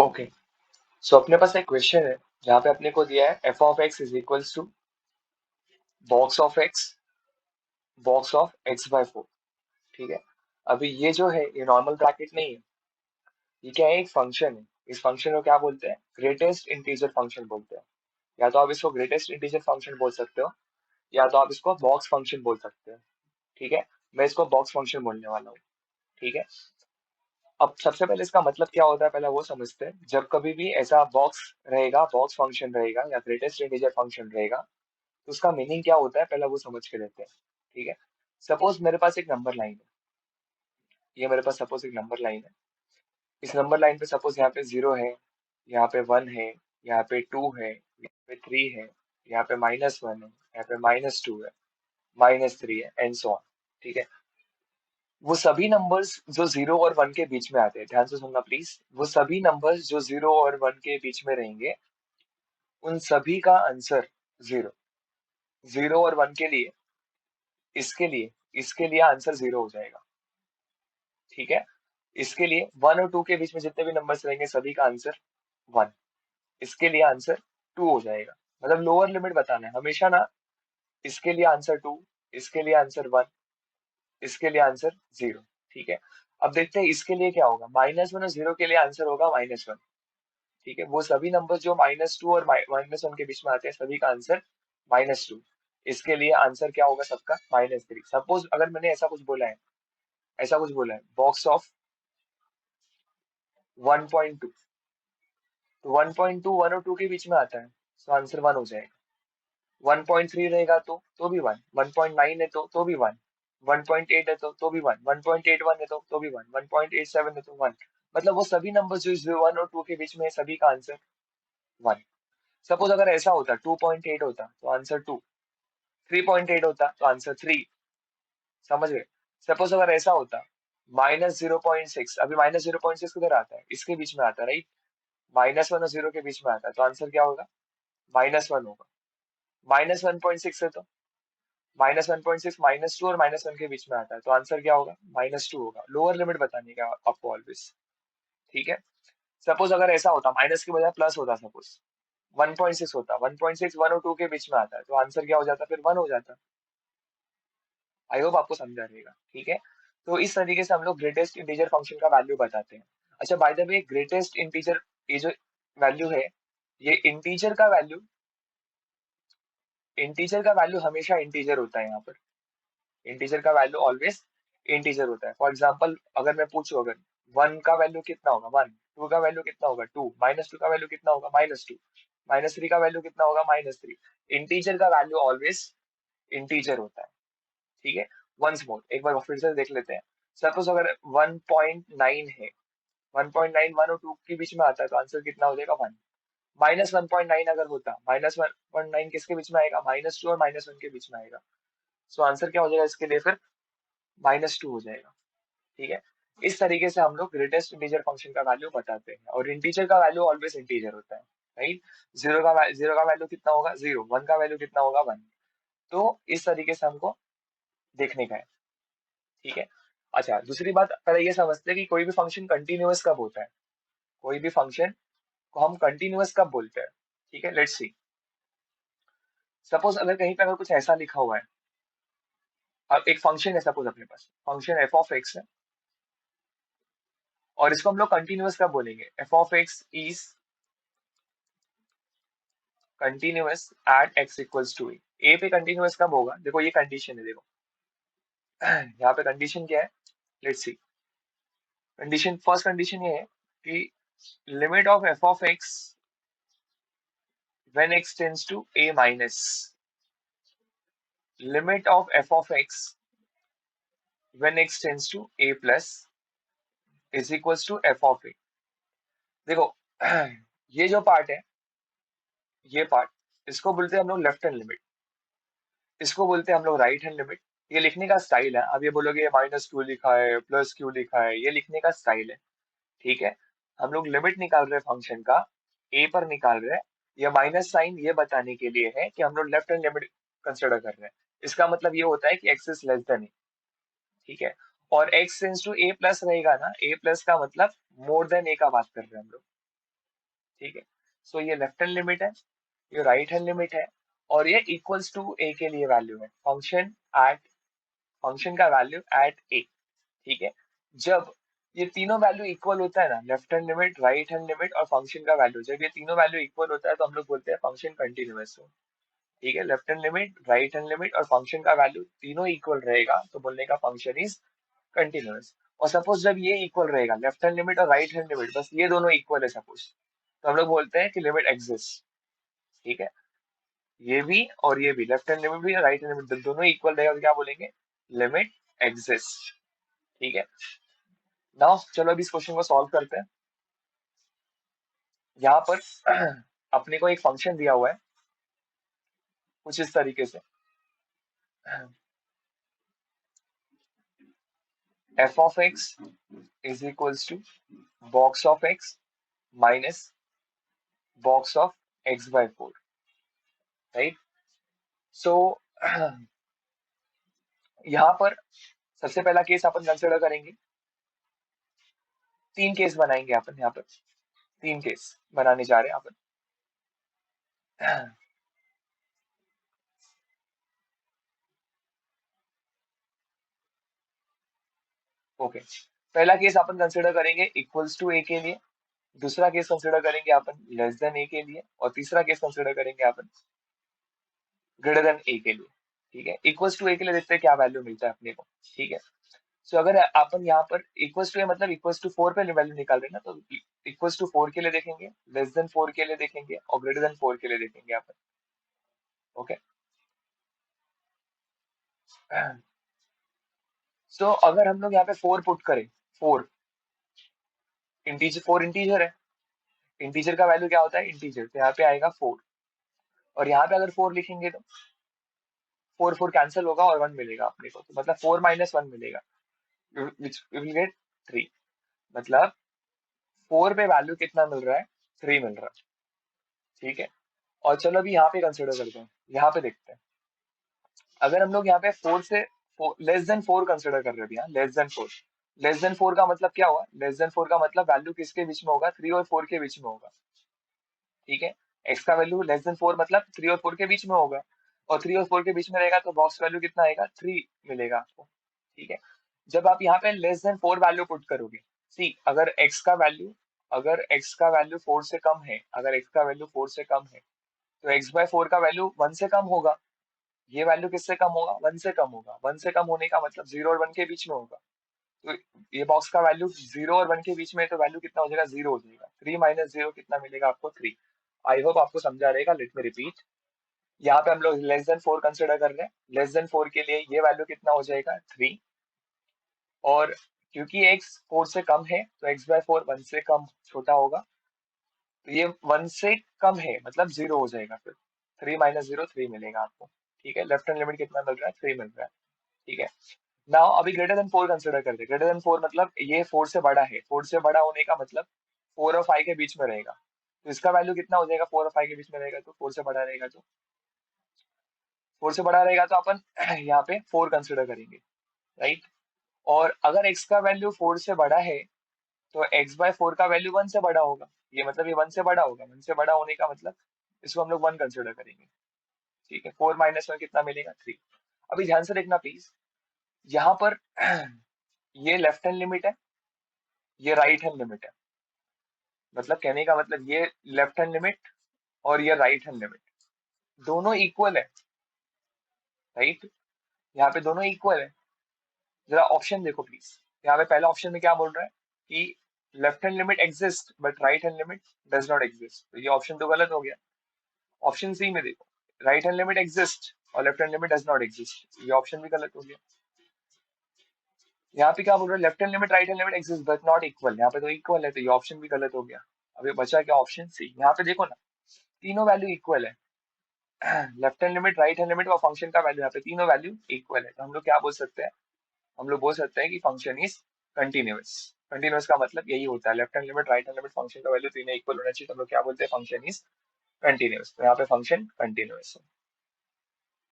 Okay, सो अपने पास एक question है जहाँ पे अपने को दिया है f of x is equals to box of x by four. ठीक है, अभी ये जो है ये नॉर्मल ब्रैकेट नहीं है, ये क्या है, एक फंक्शन है। इस फंक्शन को क्या बोलते हैं? ग्रेटेस्ट इंटीजर फंक्शन बोलते हैं। या तो आप इसको ग्रेटेस्ट इंटीजर फंक्शन बोल सकते हो, या तो आप इसको बॉक्स फंक्शन बोल सकते हो। ठीक है, मैं इसको बॉक्स फंक्शन बोलने वाला हूँ। ठीक है, अब सबसे पहले इसका मतलब क्या होता है पहले वो समझते हैं। जब कभी भी ऐसा बॉक्स रहेगा, बॉक्स फंक्शन रहेगा या ग्रेटेस्ट इंटीजर फंक्शन रहेगा, तो उसका मीनिंग क्या होता है पहले वो समझ के लेते हैं। ठीक है, सपोज मेरे पास एक नंबर लाइन है। ये मेरे पास सपोज एक नंबर लाइन है। इस नंबर लाइन पे सपोज यहाँ पे 0 है, यहाँ पे 1 है, यहाँ पे 2 है, यहाँ पे 3 है, यहाँ पे -1 है, यहाँ पे -2 है, -3 है एंड सो ऑन। ठीक है, वो सभी नंबर्स जो 0 और 1 के बीच में आते हैं, ध्यान से सुनना प्लीज, वो सभी नंबर्स जो 0 और 1 के बीच में रहेंगे, उन सभी का आंसर 0। 0 और 1 के लिए, इसके लिए आंसर 0 हो जाएगा। ठीक है, इसके लिए 1 और 2 के बीच में जितने भी नंबर्स रहेंगे सभी का आंसर 1। इसके लिए आंसर 2 हो जाएगा। मतलब लोअर लिमिट बताना है हमेशा ना। इसके लिए आंसर 2, इसके लिए आंसर 1, इसके लिए आंसर 0। ठीक है, अब देखते हैं इसके लिए क्या होगा। -1 और 0 के लिए आंसर होगा -1। ठीक है, वो सभी नंबर जो -2 और -1 के बीच में आते हैं सभी का आंसर -2। इसके लिए आंसर क्या होगा सबका? -3। सपोज अगर मैंने ऐसा कुछ बोला है बॉक्स ऑफ 1.2, तो 1.2 1 और 2 के बीच में आता है, तो आंसर 1 हो जाएगा। 1.3 रहेगा तो भी 1, 1.9 है तो भी 1, 1.8 है तो भी 1, 1.81 है तो भी 1, 1.87 है तो 1। मतलब वो सभी नंबर जो 1 और 2 के बीच में है सभी का आंसर 1। सपोज अगर ऐसा होता 2.8 होता तो आंसर 2, 3.8 होता तो आंसर 3। समझ गए? सपोज अगर ऐसा होता -0.6, अभी -0.6 किधर आता है? इसके बीच में आता है, राइट? -1 और 0 के बीच में आता है, तो आंसर क्या होगा? -1 होगा। -1.6 है तो -1.6, -2 और -1 के बीच में आता है, तो आंसर क्या होगा? -2 होगा। लोअर लिमिट बताने का आपको ऑलवेज। ठीक है, सपोज अगर ऐसा होता माइनस के बजाय प्लस होता, सपोज 1.6 होता, 1.6 1 और 2 के बीच में आता है, तो आंसर क्या हो जाता? फिर 1 हो जाता। आई होप आपको समझ आ रहेगा। ठीक है, तो इस तरीके से हम लोग ग्रेटेस्ट इंटीजर फंक्शन का वैल्यू बताते हैं। अच्छा, by the way greatest integer, ये जो वैल्यू है, ये इंटीजर का वैल्यू हमेशा इंटीजर होता है। यहाँ पर इंटीजर का वैल्यू ऑलवेज इंटीजर होता है। फॉर एग्जाम्पल अगर मैं पूछूं, अगर 1 का वैल्यू कितना होगा 1, 2 का वैल्यू कितना होगा 2, -2 का वैल्यू कितना होगा -2, -3 का वैल्यू कितना होगा -3। इंटीजर का वैल्यू ऑलवेज इंटीजर होता है। ठीक है, वंस मोर एक बार फिर से देख लेते हैं। सपोज अगर 1.9 है, 1.9 1 और 2 के बीच में आता है, तो आंसर कितना हो जाएगा? 1। -1.9 अगर होता, -1.9 किसके बीच में आएगा? -2 और -1 के बीच में आएगा। सो आंसर क्या हो जाएगा इसके लिए? फिर -2 हो जाएगा। ठीक है, इस तरीके से हम लोग ग्रेटेस्ट इंटीजर फंक्शन का वैल्यू बताते हैं। और इंटीजर का वैल्यू ऑलवेज इंटीजर होता है, राइट? जीरो का वैल्यू कितना होगा? 0। 1 का वैल्यू कितना होगा? 1। तो इस तरीके से हमको देखने का है। ठीक है, अच्छा दूसरी बात पहले ये समझते हैं कि कोई भी फंक्शन कंटिन्यूअस कब होता है। कोई भी फंक्शन को हम कंटिन्यूअस कब बोलते हैं? ठीक है, लेट्स सी। सपोज अगर कहीं पे अगर कुछ ऐसा लिखा हुआ है, अब एक फंक्शन है, सपोज अपने पास फंक्शन एफ ऑफ एक्स है, और इसको हम लोग कंटिन्यूअस कब बोलेंगे? F of x is continuous at X equals to A. A पे कंटिन्यूअस कब होगा? देखो ये कंडीशन है, देखो यहाँ पे कंडीशन क्या है, let's see. Condition, first condition ये है कि limit of F of x when x tends to a minus, limit of f of x when x tends to a plus is equals to f of a। देखो ये जो part है, ये part, इसको बोलते हैं हम लोग लेफ्ट हैंड लिमिट, इसको बोलते हैं हम लोग राइट हैंड लिमिट। ये लिखने का स्टाइल है। अब ये बोलोगे ये -q लिखा है, +q लिखा है, ये लिखने का स्टाइल है। ठीक है, हम लोग लिमिट निकाल रहे हैं फंक्शन का, ए पर निकाल रहे हैं। ये माइनस साइन ये बताने के लिए है कि हम लोग लेफ्ट हैंड लिमिट कंसिडर कर रहे हैं। इसका मतलब ये होता है कि x is less than a. ठीक है, और x tends to a plus रहेगा ना, a प्लस का मतलब मोर देन a का बात कर रहे हैं हम लोग। ठीक है। सो ये लेफ्ट हैंड लिमिट है, ये राइट हैंड लिमिट है, और ये इक्वल्स टू ए के लिए वैल्यू है, फंक्शन का वैल्यू एट ए। ठीक है। जब ये तीनों वैल्यू इक्वल होता है ना, left hand limit, right hand limit और फंक्शन का वैल्यू, जब ये तीनों वैल्यू इक्वल होता है तो हम लोग बोलते हैं फंक्शन कंटिन्यूअस है। ठीक है। Left hand limit, right hand limit और फंक्शन का वैल्यू तीनों इक्वल रहेगा तो बोलने का फंक्शन इज कंटिन्यूअस। और सपोज जब ये इक्वल रहेगा, लेफ्ट हैंड लिमिट और राइट हैंड लिमिट, बस ये दोनों इक्वल है सपोज, तो हम लोग बोलते हैं कि लिमिट एग्जिस्ट। ठीक है। ये भी और ये भी, लेफ्ट हैंड लिमिट भी और राइट हैंड लिमिट दोनों इक्वल रहेगा तो क्या बोलेंगे, लिमिट एग्जिस्ट। ठीक है। नाउ चलो अभी इस क्वेश्चन को सॉल्व करते हैं। यहाँ पर अपने को एक फंक्शन दिया हुआ है कुछ इस तरीके से, f of x is equals to box of x minus box of x by 4, right. So यहाँ पर सबसे पहला केस अपन कंसिडर करेंगे, तीन केस बनाएंगे अपन यहाँ पर, तीन केस बनाने जा रहे हैं अपन। ओके। पहला केस अपन कंसिडर करेंगे इक्वल्स टू ए के लिए, दूसरा केस कंसिडर करेंगे अपन लेस देन ए के लिए, और तीसरा केस कंसिडर करेंगे अपन ग्रेटर देन ए के लिए। ठीक है। इक्वल्स टू ए के लिए देखते हैं क्या वैल्यू मिलता है अपने को। ठीक है। सो अगर अपन यहाँ पर इक्वल्स टू ए मतलब इक्वल्स टू 4 पे वैल्यू निकाल रहे हैं ना, तो इक्वल्स टू 4 के लिए देखेंगे, लेस देन 4 के लिए देखेंगे और ग्रेटर देन 4 के लिए देखेंगे अपन। ओके। सो अगर हम लोग यहाँ पे 4 पुट करें, 4 इंटीजर, 4 इंटीजर है, इंटीजर का वैल्यू क्या होता है, इंटीजर, तो यहाँ पे आएगा 4, और यहाँ पे अगर 4 लिखेंगे तो 4 4 कैंसिल होगा और 1 मिलेगा अपने को, तो मतलब 4 माइनस 1 मिलेगा, विच विल गेट 3। मतलब 4 पे वैल्यू कितना मिल रहा है, 3 मिल रहा है। ठीक है। और चलो अभी यहाँ पे कंसिडर करते हैं, यहाँ पे देखते हैं, अगर हम लोग यहाँ पे 4 से लेस देन 4 कंसिडर कर रहे हैं अभी, यहाँ लेस देन 4, लेस देन 4 का मतलब क्या हुआ, लेस देन 4 का मतलब वैल्यू किसके बीच में होगा, 3 और 4 के बीच में होगा। ठीक है। x का वैल्यू लेस देन 4 मतलब 3 और 4 के बीच में होगा, और 3 और 4 के बीच में रहेगा तो बॉक्स वैल्यू कितना आएगा, 3 मिलेगा आपको। ठीक है। जब आप यहाँ पे लेस देन 4 वैल्यू पुट करोगे, सी अगर x का वैल्यू, अगर x का वैल्यू 4 से कम है, अगर x का वैल्यू 4 से कम है तो x बाय 4 का वैल्यू 1 से कम होगा, ये वैल्यू किससे कम होगा, 1 से कम होगा, 1 से कम होने का मतलब 0 और 1 के बीच में होगा, तो ये बॉक्स का वैल्यू 0 और 1 के बीच में है तो वैल्यू कितना हो जाएगा, 0 हो जाएगा। 3 माइनस 0 कितना मिलेगा आपको, 3। आई होप आपको समझा रहेगा, लेट मी रिपीट। यहाँ पे हम लोग लेस देन 4 कंसिडर कर रहे हैं, लेस देन 4 के लिए ये वैल्यू कितना हो जाएगा, 3, और क्योंकि x 4 से कम है तो x बाय 4 1 से कम छोटा होगा, तो ये 1 से कम है मतलब 0 हो जाएगा, फिर 3 माइनस 0 3 मिलेगा आपको। ठीक है। लेफ्ट हैंड लिमिट कितना मिल रहा है, 3 मिल रहा है। ठीक है। नाउ अभी ग्रेटर देन 4 कंसिडर करते हैं, ग्रेटर देन 4 मतलब ये 4 से बड़ा है, 4 से बड़ा होने का मतलब 4 और 5 के बीच में रहेगा, तो इसका वैल्यू कितना हो जाएगा, 4 और 5 के बीच में रहेगा तो 4 से बड़ा रहेगा, तो 4 से बड़ा रहेगा तो अपन यहाँ पे 4 कंसिडर करेंगे, राइट। और अगर x का वैल्यू 4 से बड़ा है तो x बाय 4 का वैल्यू 1 से बड़ा होगा, ये मतलब ये 1 से बड़ा होगा, 1 से बड़ा होने का मतलब इसको हम लोग 1 कंसिडर करेंगे। ठीक है। 4 माइनस 1 कितना मिलेगा, 3। अभी ध्यान से देखना प्लीज, यहाँ पर ये लेफ्ट हैंड लिमिट है, ये राइट हैंड लिमिट है, मतलब कहने का मतलब ये लेफ्ट हैंड लिमिट और ये राइट हैंड लिमिट दोनों इक्वल है, राइट। यहाँ पे दोनों इक्वल है। जरा ऑप्शन देखो प्लीज, यहाँ पे पहला ऑप्शन में क्या बोल रहा है कि left hand limit exist but right hand limit does not exist, तो ये ऑप्शन तो गलत हो गया। ऑप्शन सी में देखो, राइट हैंड लिमिट एग्जिस्ट और left hand limit does not exist, ये ऑप्शन भी गलत हो गया। यहाँ पे क्या बोल रहा है, left hand limit right hand limit exist but not equal, यहाँ पे तो इक्वल है तो ये ऑप्शन भी गलत हो गया। अभी बचा क्या, ऑप्शन सी। यहाँ पे देखो ना, तीनों वैल्यू इक्वल है, left hand limit, right hand limit और फंक्शन का वैल्यू, यहाँ पे तीनों वैल्यू इक्वल है, तो हम लोग क्या बोल सकते हैं, हम लोग बोल सकते हैं कि फंक्शन इज कंटिन्यूअस। कंटिन्यूअस का मतलब यही होता है, left hand limit, right hand limit, function का वैल्यू तीनों इक्वल होना चाहिए, तो हम लोग क्या बोलते हैं, फंक्शन इज कंटिन्यूअस, तो यहाँ पे फंक्शन कंटिन्यूअस है।